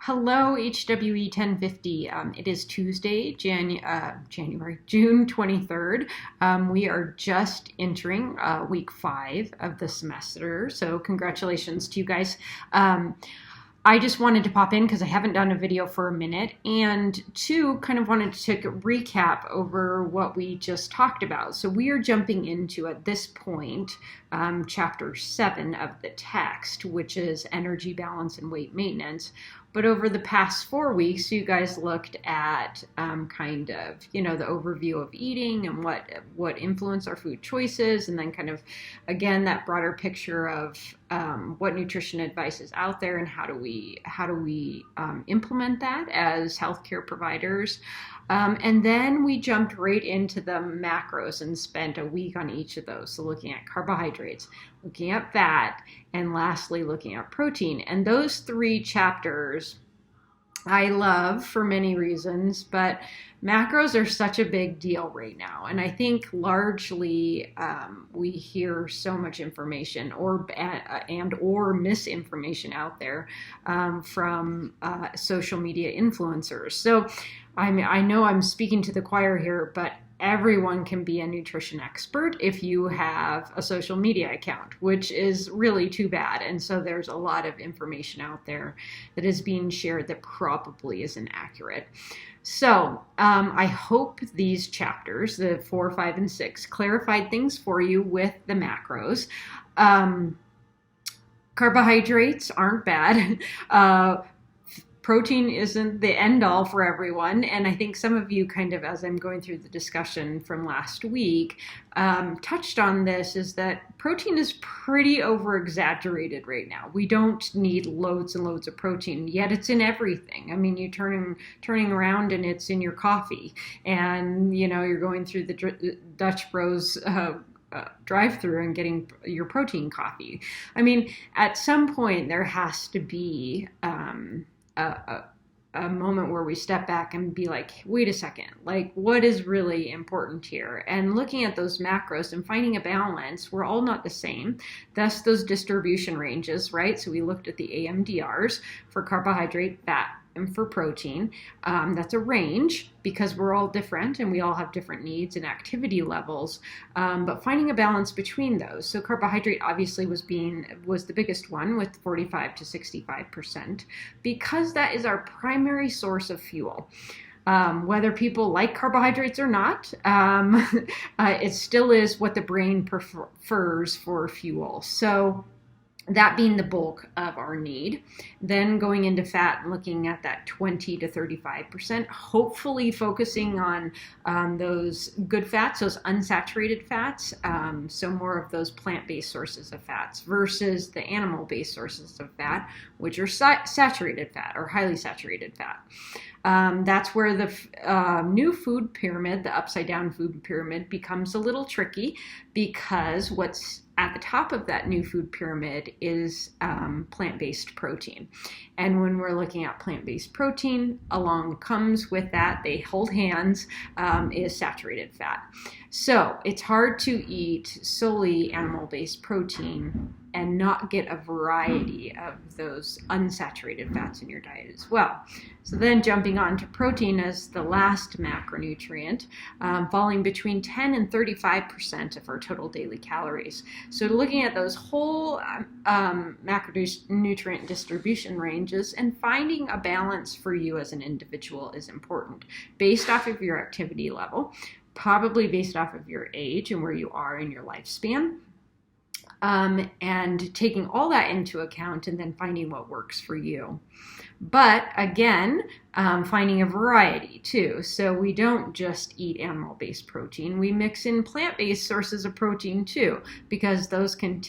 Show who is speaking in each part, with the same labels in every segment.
Speaker 1: Hello, HWE 1050. It is Tuesday, June 23rd. We are just entering week 5 of the semester, so congratulations to you guys. I just wanted to pop in because I haven't done a video for a minute, and two, kind of wanted to take a recap over what we just talked about. So we are jumping into, at this point, chapter 7 of the text, which is energy balance and weight maintenance. But over the past 4 weeks, you guys looked at kind of, the overview of eating and what influence our food choices, and then kind of, again, that broader picture of what nutrition advice is out there and how do we implement that as healthcare providers. And then we jumped right into the macros and spent a week on each of those. So looking at carbohydrates, looking at fat, and lastly looking at protein. And those 3 chapters I love for many reasons, but macros are such a big deal right now. And I think largely we hear so much information or misinformation out there from social media influencers. So I know I'm speaking to the choir here, but everyone can be a nutrition expert if you have a social media account, which is really too bad. And so there's a lot of information out there that is being shared that probably isn't accurate. So I hope these chapters, the 4, 5, and 6, clarified things for you with the macros. Carbohydrates aren't bad. Protein isn't the end all for everyone. And I think some of you kind of, as I'm going through the discussion from last week, touched on this, is that protein is pretty over exaggerated right now. We don't need loads and loads of protein, yet it's in everything. I mean, you turning around and it's in your coffee, and you're going through the Dutch Bros drive-through and getting your protein coffee. I mean, at some point there has to be a moment where we step back and be like, wait a second, like what is really important here? And looking at those macros and finding a balance, we're all not the same. Thus those distribution ranges, right? So we looked at the AMDRs for carbohydrate, fat, and for protein. That's a range because we're all different and we all have different needs and activity levels, but finding a balance between those. So carbohydrate obviously was the biggest one with 45 to 65%, because that is our primary source of fuel. Whether people like carbohydrates or not, it still is what the brain prefers for fuel. So that being the bulk of our need. Then going into fat and looking at that 20 to 35%, hopefully focusing on those good fats, those unsaturated fats, so more of those plant-based sources of fats versus the animal-based sources of fat, which are saturated fat or highly saturated fat. That's where the new food pyramid, the upside down food pyramid, becomes a little tricky, because what's at the top of that new food pyramid is plant-based protein. And when we're looking at plant-based protein, along comes with that, they hold hands, is saturated fat. So it's hard to eat solely animal-based protein and not get a variety of those unsaturated fats in your diet as well. So then jumping on to protein as the last macronutrient, falling between 10 and 35% of our total daily calories. So looking at those whole macronutrient distribution ranges and finding a balance for you as an individual is important, based off of your activity level, probably based off of your age and where you are in your lifespan. And taking all that into account and then finding what works for you. But again, finding a variety too. So we don't just eat animal-based protein. We mix in plant-based sources of protein too, because those are going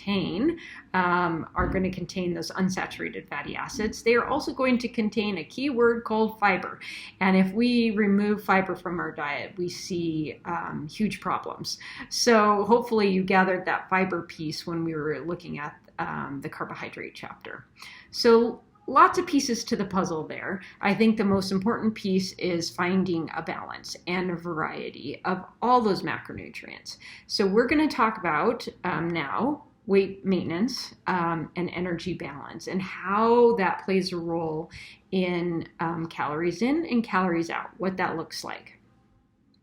Speaker 1: to contain those unsaturated fatty acids. They are also going to contain a key word called fiber. And if we remove fiber from our diet, we see huge problems. So hopefully you gathered that fiber piece when we were looking at the carbohydrate chapter. So lots of pieces to the puzzle there. I think the most important piece is finding a balance and a variety of all those macronutrients. So we're going to talk about now weight maintenance, and energy balance, and how that plays a role in calories in and calories out, what that looks like.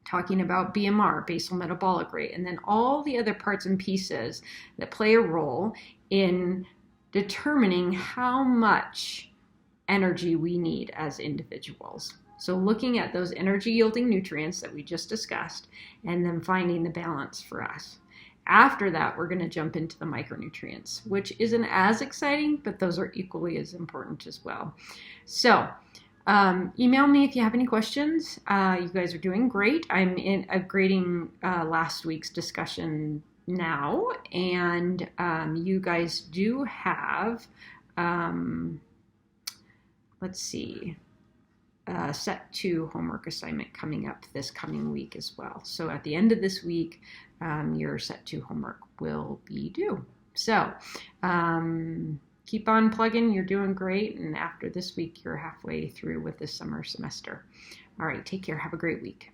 Speaker 1: Talking about BMR, basal metabolic rate, and then all the other parts and pieces that play a role in determining how much energy we need as individuals. So looking at those energy yielding nutrients that we just discussed, and then finding the balance for us. After that, we're going to jump into the micronutrients, which isn't as exciting, but those are equally as important as well. So email me if you have any questions. You guys are doing great. I'm upgrading last week's discussion now, and you guys do have, let's see, set 2 homework assignment coming up this coming week as well. So at the end of this week, your set 2 homework will be due. So keep on plugging. You're doing great. And after this week, you're halfway through with the summer semester. All right, take care. Have a great week.